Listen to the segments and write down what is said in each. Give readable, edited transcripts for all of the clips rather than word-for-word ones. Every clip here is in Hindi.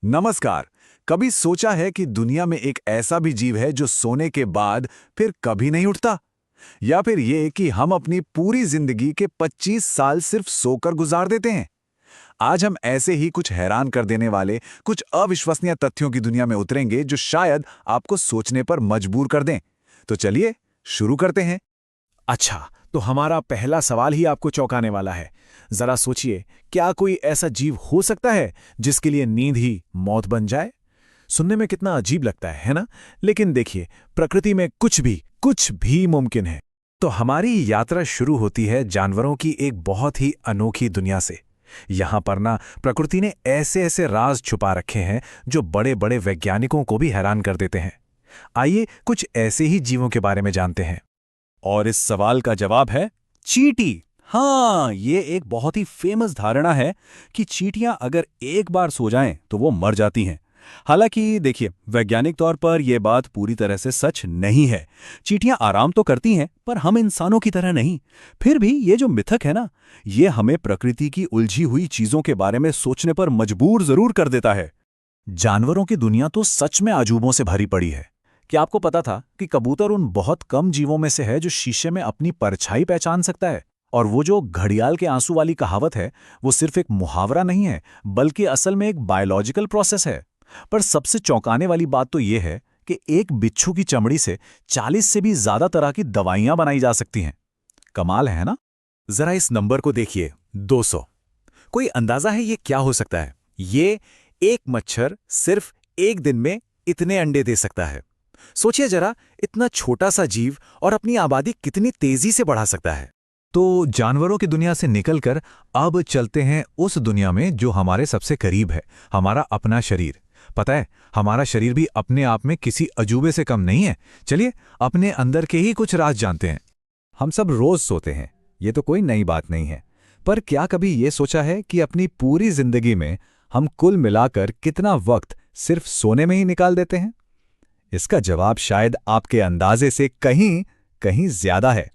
नमस्कार। कभी सोचा है कि दुनिया में एक ऐसा भी जीव है जो सोने के बाद फिर कभी नहीं उठता? या फिर ये कि हम अपनी पूरी जिंदगी के 25 साल सिर्फ सोकर गुजार देते हैं? आज हम ऐसे ही कुछ हैरान कर देने वाले, कुछ अविश्वसनीय तथ्यों की दुनिया में उतरेंगे जो शायद आपको सोचने पर मजबूर कर दें। तो चलिए शुरू करते हैं। अच्छा, तो हमारा पहला सवाल ही आपको चौंकाने वाला है। जरा सोचिए, क्या कोई ऐसा जीव हो सकता है जिसके लिए नींद ही मौत बन जाए? सुनने में कितना अजीब लगता है ना? लेकिन देखिए, प्रकृति में कुछ भी मुमकिन है। तो हमारी यात्रा शुरू होती है जानवरों की एक बहुत ही अनोखी दुनिया से। यहां पर ना प्रकृति ने ऐसे ऐसे राज छुपा रखे हैं जो बड़े बड़े वैज्ञानिकों को भी हैरान कर देते हैं। आइए कुछ ऐसे ही जीवों के बारे में जानते हैं। और इस सवाल का जवाब है चींटी। हाँ, ये एक बहुत ही फेमस धारणा है कि चींटियां अगर एक बार सो जाएं तो वो मर जाती हैं। हालांकि देखिए, वैज्ञानिक तौर पर यह बात पूरी तरह से सच नहीं है। चींटियां आराम तो करती हैं, पर हम इंसानों की तरह नहीं। फिर भी ये जो मिथक है ना, ये हमें प्रकृति की उलझी हुई चीजों के बारे में सोचने पर मजबूर जरूर कर देता है। जानवरों की दुनिया तो सच में अजूबों से भरी पड़ी है। क्या आपको पता था कि कबूतर उन बहुत कम जीवों में से है जो शीशे में अपनी परछाई पहचान सकता है? और वो जो घड़ियाल के आंसू वाली कहावत है, वो सिर्फ एक मुहावरा नहीं है, बल्कि असल में एक बायोलॉजिकल प्रोसेस है। पर सबसे चौंकाने वाली बात तो ये है कि एक बिच्छू की चमड़ी से 40 से भी ज्यादा तरह की दवाइयां बनाई जा सकती हैं। कमाल है ना? जरा इस नंबर को देखिए, 200। कोई अंदाजा है ये क्या हो सकता है? ये एक मच्छर सिर्फ एक दिन में इतने अंडे दे सकता है। सोचिए जरा, इतना छोटा सा जीव और अपनी आबादी कितनी तेजी से बढ़ा सकता है। तो जानवरों की दुनिया से निकलकर अब चलते हैं उस दुनिया में जो हमारे सबसे करीब है, हमारा अपना शरीर। पता है, हमारा शरीर भी अपने आप में किसी अजूबे से कम नहीं है। चलिए अपने अंदर के ही कुछ राज जानते हैं। हम सब रोज सोते हैं, ये तो कोई नई बात नहीं है। पर क्या कभी ये सोचा है कि अपनी पूरी जिंदगी में हम कुल मिलाकर कितना वक्त सिर्फ सोने में ही निकाल देते हैं? इसका जवाब शायद आपके अंदाजे से कहीं कहीं ज्यादा है।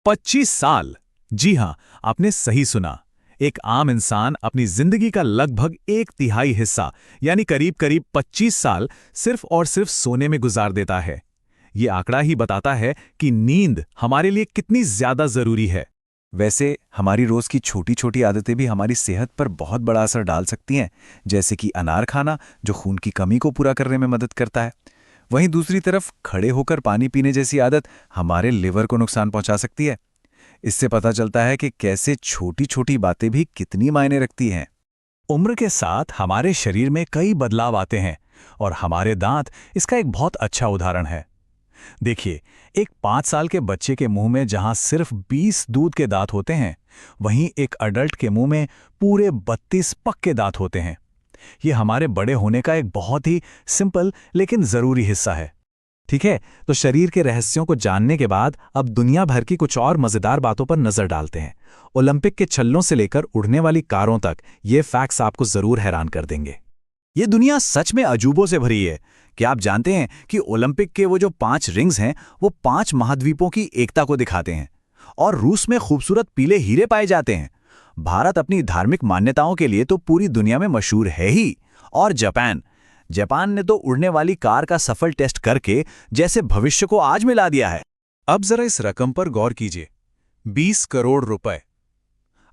25 साल। जी हां, आपने सही सुना। एक आम इंसान अपनी जिंदगी का लगभग एक तिहाई हिस्सा, यानी करीब करीब 25 साल सिर्फ और सिर्फ सोने में गुजार देता है। ये आंकड़ा ही बताता है कि नींद हमारे लिए कितनी ज्यादा जरूरी है। वैसे हमारी रोज की छोटी छोटी आदतें भी हमारी सेहत पर बहुत बड़ा असर डाल सकती हैं, जैसे कि अनार खाना, जो खून की कमी को पूरा करने में मदद करता है। वहीं दूसरी तरफ खड़े होकर पानी पीने जैसी आदत हमारे लिवर को नुकसान पहुंचा सकती है। इससे पता चलता है कि कैसे छोटी छोटी बातें भी कितनी मायने रखती हैं। उम्र के साथ हमारे शरीर में कई बदलाव आते हैं और हमारे दांत इसका एक बहुत अच्छा उदाहरण है। देखिए, एक 5 साल के बच्चे के मुंह में जहां सिर्फ 20 दूध के दांत होते हैं, वहीं एक अडल्ट के मुंह में पूरे 32 पक्के दांत होते हैं। ये हमारे बड़े होने का एक बहुत ही सिंपल लेकिन जरूरी हिस्सा है। ठीक है, तो शरीर के रहस्यों को जानने के बाद अब दुनिया भर की कुछ और मजेदार बातों पर नजर डालते हैं। ओलंपिक के छल्लों से लेकर उड़ने वाली कारों तक ये फैक्ट्स आपको जरूर हैरान कर देंगे। ये दुनिया सच में अजूबों से भरी है। क्या आप जानते हैं कि ओलंपिक के वो जो 5 रिंग्स हैं, वो 5 महाद्वीपों की एकता को दिखाते हैं? और रूस में खूबसूरत पीले हीरे पाए जाते हैं। भारत अपनी धार्मिक मान्यताओं के लिए तो पूरी दुनिया में मशहूर है ही। और जापान ने तो उड़ने वाली कार का सफल टेस्ट करके जैसे भविष्य को आज मिला दिया है। अब जरा इस रकम पर गौर कीजिए, 20 करोड़ रुपए।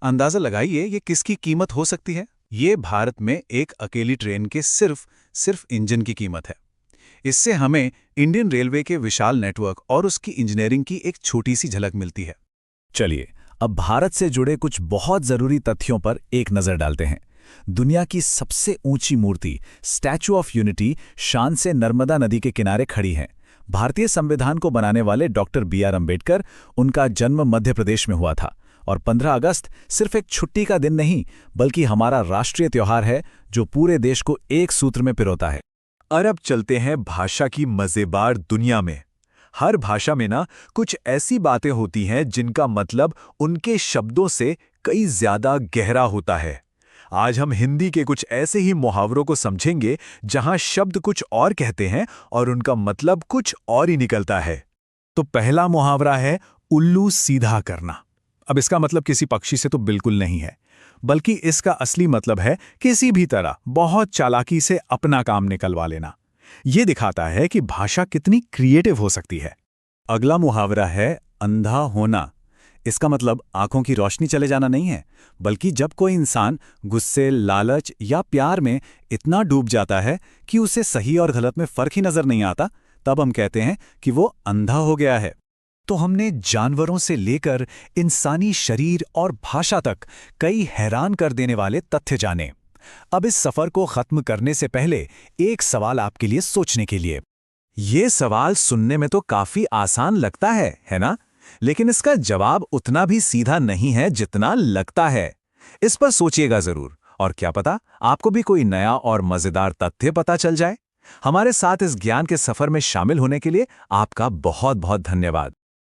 अंदाजा लगाइए ये किसकी कीमत हो सकती है? ये भारत में एक अकेली ट्रेन के सिर्फ इंजन की कीमत है। इससे हमें इंडियन रेलवे के विशाल नेटवर्क और उसकी इंजीनियरिंग की एक छोटी सी झलक मिलती है। चलिए अब भारत से जुड़े कुछ बहुत जरूरी तथ्यों पर एक नजर डालते हैं। दुनिया की सबसे ऊंची मूर्ति स्टैचू ऑफ यूनिटी शान से नर्मदा नदी के किनारे खड़ी है। भारतीय संविधान को बनाने वाले डॉक्टर B.R. अम्बेडकर, उनका जन्म मध्य प्रदेश में हुआ था। और 15 अगस्त सिर्फ एक छुट्टी का दिन नहीं, बल्कि हमारा राष्ट्रीय त्योहार है जो पूरे देश को एक सूत्र में पिरोता है। अब चलते हैं भाषा की मजेदार दुनिया में। हर भाषा में ना कुछ ऐसी बातें होती हैं जिनका मतलब उनके शब्दों से कई ज्यादा गहरा होता है। आज हम हिंदी के कुछ ऐसे ही मुहावरों को समझेंगे जहां शब्द कुछ और कहते हैं और उनका मतलब कुछ और ही निकलता है। तो पहला मुहावरा है उल्लू सीधा करना। अब इसका मतलब किसी पक्षी से तो बिल्कुल नहीं है, बल्कि इसका असली मतलब है किसी भी तरह बहुत चालाकी से अपना काम निकलवा लेना। ये दिखाता है कि भाषा कितनी क्रिएटिव हो सकती है। अगला मुहावरा है अंधा होना। इसका मतलब आंखों की रोशनी चले जाना नहीं है, बल्कि जब कोई इंसान गुस्से, लालच या प्यार में इतना डूब जाता है कि उसे सही और गलत में फर्क ही नजर नहीं आता, तब हम कहते हैं कि वो अंधा हो गया है। तो हमने जानवरों से लेकर इंसानी शरीर और भाषा तक कई हैरान कर देने वाले तथ्य जाने। अब इस सफर को खत्म करने से पहले एक सवाल आपके लिए सोचने के लिए। ये सवाल सुनने में तो काफी आसान लगता है ना? लेकिन इसका जवाब उतना भी सीधा नहीं है जितना लगता है। इस पर सोचिएगा जरूर, और क्या पता आपको भी कोई नया और मजेदार तथ्य पता चल जाए। हमारे साथ इस ज्ञान के सफर में शामिल होने के लिए आपका बहुत बहुत धन्यवाद।